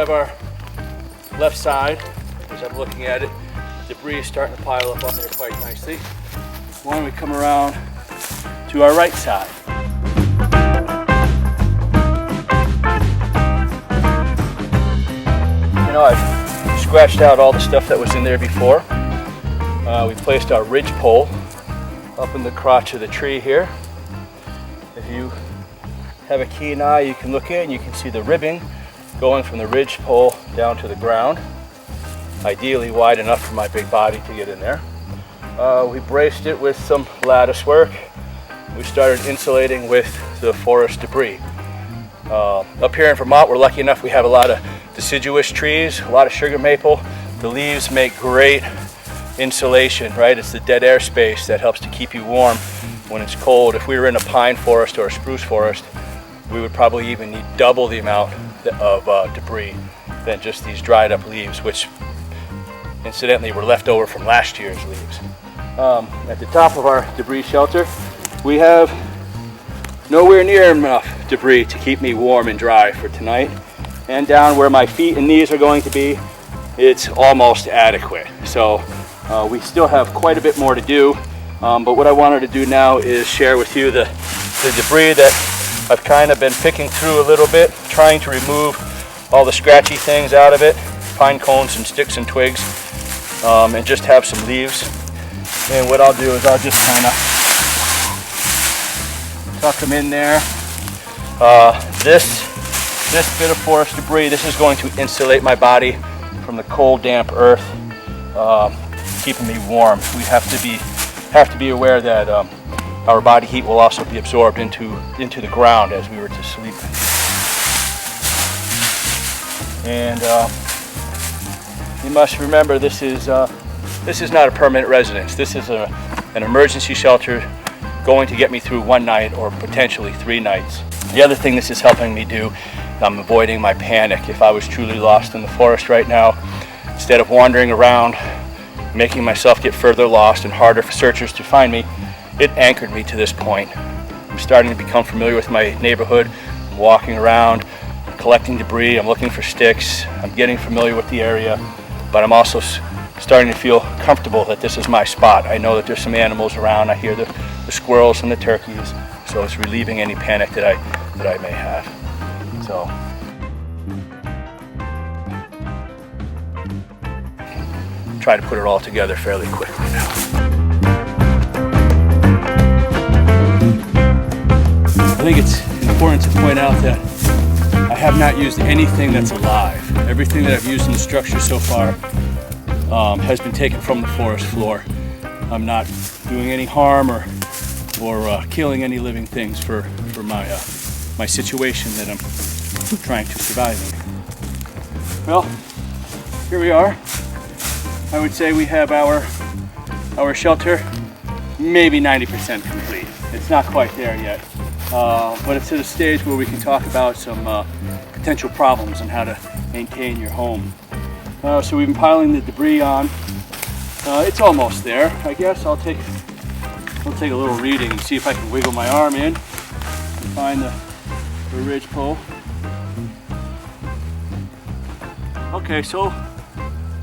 have our left side. As I'm looking at it, debris is starting to pile up on there quite nicely. Why don't we come around to our right side? You know, I've scratched out all the stuff that was in there before. We placed our ridge pole up in the crotch of the tree here. If you have a keen eye, you can look in, you can see the ribbing going from the ridge pole down to the ground. Ideally wide enough for my big body to get in there. We braced it with some lattice work. We started insulating with the forest debris. Up here in Vermont, we're lucky enough we have a lot of deciduous trees, a lot of sugar maple. The leaves make great insulation, right? It's the dead air space that helps to keep you warm when it's cold. If we were in a pine forest or a spruce forest, we would probably even need double the amount of debris than just these dried up leaves, which incidentally were left over from last year's leaves. At the top of our debris shelter, we have nowhere near enough debris to keep me warm and dry for tonight. And down where my feet and knees are going to be, it's almost adequate. So we still have quite a bit more to do. But what I wanted to do now is share with you the debris that I've kind of been picking through a little bit, trying to remove all the scratchy things out of it, pine cones and sticks and twigs, and just have some leaves. And what I'll do is I'll just kind of tuck them in there. This bit of forest debris, this is going to insulate my body from the cold, damp earth, keeping me warm. We have to be aware that our body heat will also be absorbed into the ground as we were to sleep. And you must remember, this is not a permanent residence. This is an emergency shelter going to get me through one night or potentially 3 nights. The other thing this is helping me do, I'm avoiding my panic. If I was truly lost in the forest right now, instead of wandering around, making myself get further lost and harder for searchers to find me, it anchored me to this point. I'm starting to become familiar with my neighborhood. I'm walking around, I'm collecting debris, I'm looking for sticks, I'm getting familiar with the area, but I'm also starting to feel comfortable that this is my spot. I know that there's some animals around. I hear the squirrels and the turkeys, so it's relieving any panic that I may have. So try to put it all together fairly quickly now. I think it's important to point out that I have not used anything that's alive. Everything that I've used in the structure so far has been taken from the forest floor. I'm not doing any harm or killing any living things for my situation that I'm trying to survive in. Well, here we are. I would say we have our shelter maybe 90% complete. It's not quite there yet, but it's at a stage where we can talk about some potential problems and how to maintain your home. So we've been piling the debris on. It's almost there. I guess I'll take a little reading and see if I can wiggle my arm in and find the ridge pole. Okay, so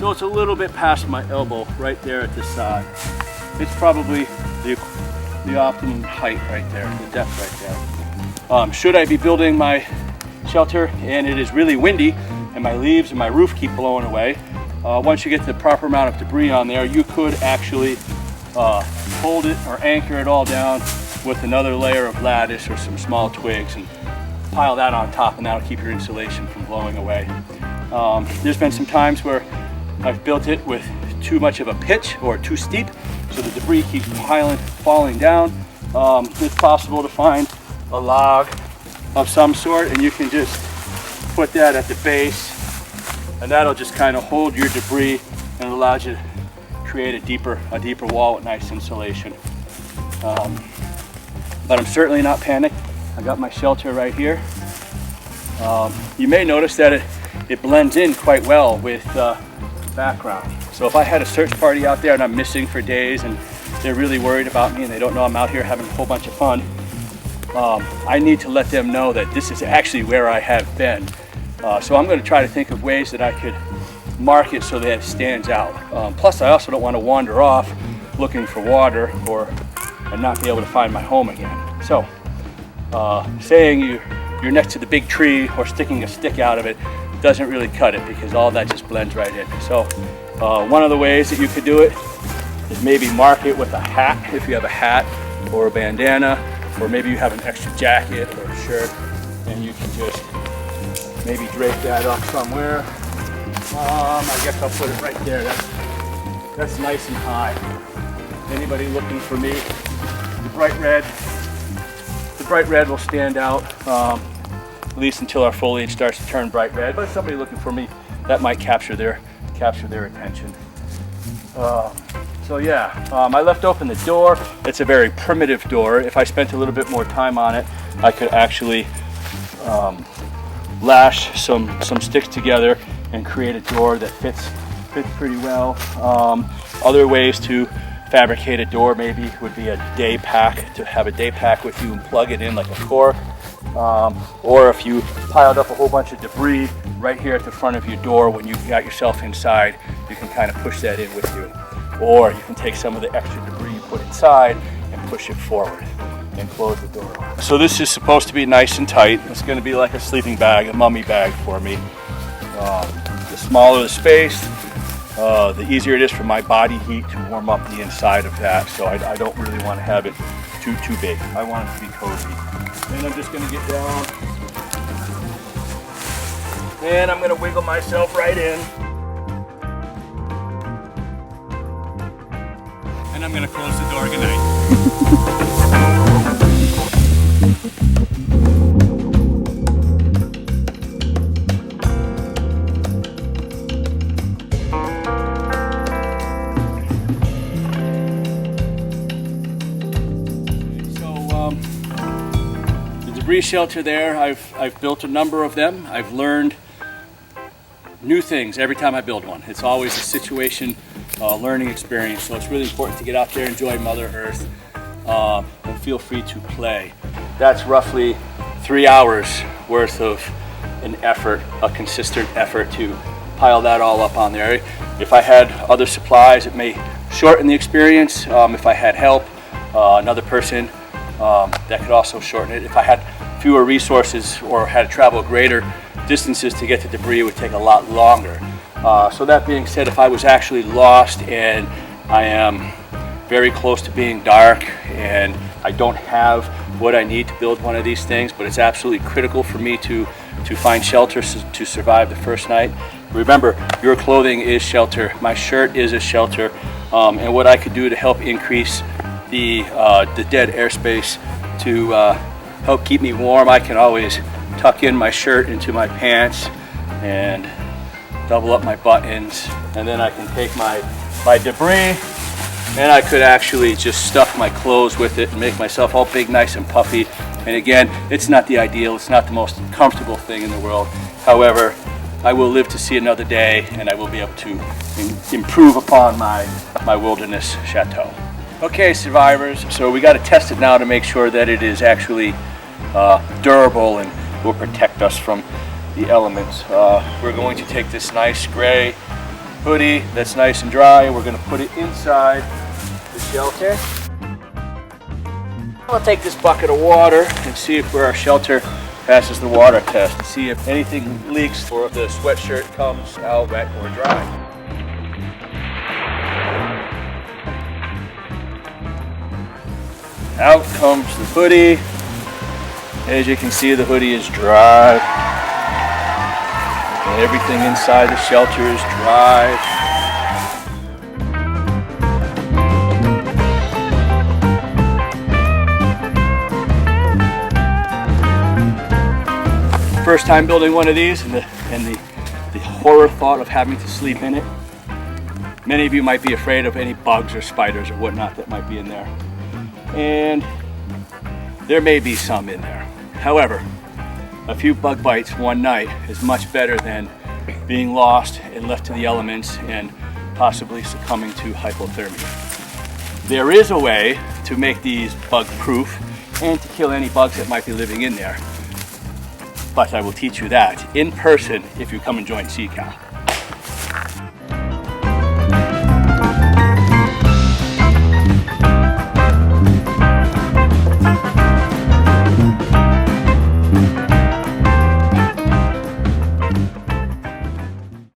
it's a little bit past my elbow right there at this side. It's probably the optimum height right there, the depth right there. Should I be building my shelter and it is really windy and my leaves and my roof keep blowing away, once you get the proper amount of debris on there, you could actually hold it or anchor it all down with another layer of lattice or some small twigs and pile that on top, and that'll keep your insulation from blowing away. There's been some times where I've built it with too much of a pitch or too steep, so the debris keeps falling down. It's possible to find a log of some sort, and you can just put that at the base, and that'll just kind of hold your debris and it allows you to create a deeper wall with nice insulation. But I'm certainly not panicked. I got my shelter right here. You may notice that it blends in quite well with the background. So if I had a search party out there and I'm missing for days and they're really worried about me and they don't know I'm out here having a whole bunch of fun, I need to let them know that this is actually where I have been. So I'm going to try to think of ways that I could mark it so that it stands out. Plus I also don't want to wander off looking for water and not be able to find my home again. So saying you're next to the big tree or sticking a stick out of it doesn't really cut it, because all that just blends right in. So one of the ways that you could do it is maybe mark it with a hat, if you have a hat or a bandana, or maybe you have an extra jacket or a shirt, and you can just maybe drape that up somewhere. I guess I'll put it right there. That's nice and high. Anybody looking for me, the bright red will stand out, at least until our foliage starts to turn bright red. But somebody looking for me, that might capture their attention. So yeah, I left open the door. It's a very primitive door. If I spent a little bit more time on it, I could actually lash some sticks together and create a door that fits pretty well. Other ways to fabricate a door maybe would be a day pack, to have a day pack with you and plug it in like a cork. Or if you piled up a whole bunch of debris right here at the front of your door when you got yourself inside, you can kind of push that in with you. Or you can take some of the extra debris you put inside and push it forward and close the door. So this is supposed to be nice and tight. It's going to be like a sleeping bag, a mummy bag for me. The smaller the space, the easier it is for my body heat to warm up the inside of that. So I don't really want to have it too big. I want it to be cozy. And I'm just going to get down, and I'm going to wiggle myself right in. And I'm going to close the door. Good night. Debris shelter there, I've built a number of them. I've learned new things every time I build one. It's always a situation learning experience, so it's really important to get out there, enjoy Mother Earth, and feel free to play. That's roughly 3 hours worth of an effort, a consistent effort to pile that all up on there. If I had other supplies, it may shorten the experience. If I had help, another person, that could also shorten it. If I had fewer resources or had to travel greater distances to get to debris, it would take a lot longer. So that being said, if I was actually lost and I am very close to being dark and I don't have what I need to build one of these things, but it's absolutely critical for me to find shelter to survive the first night. Remember, your clothing is shelter. My shirt is a shelter. And what I could do to help increase the dead airspace to help keep me warm, I can always tuck in my shirt into my pants and double up my buttons, and then I can take my debris and I could actually just stuff my clothes with it and make myself all big, nice and puffy. And again, it's not the ideal, it's not the most comfortable thing in the world. However, I will live to see another day, and I will be able to improve upon my wilderness chateau. Okay, survivors, so we got to test it now to make sure that it is actually durable and will protect us from the elements. We're going to take this nice gray hoodie that's nice and dry, and we're going to put it inside the shelter. I'll take this bucket of water and see if our shelter passes the water test, see if anything leaks or if the sweatshirt comes out wet or dry. Out comes the hoodie. As you can see, the hoodie is dry. And everything inside the shelter is dry. First time building one of these, and the horror thought of having to sleep in it. Many of you might be afraid of any bugs or spiders or whatnot that might be in there. And there may be some in there. However, a few bug bites one night is much better than being lost and left to the elements and possibly succumbing to hypothermia. There is a way to make these bug proof and to kill any bugs that might be living in there. but I will teach you that in person if you come and join CKAL.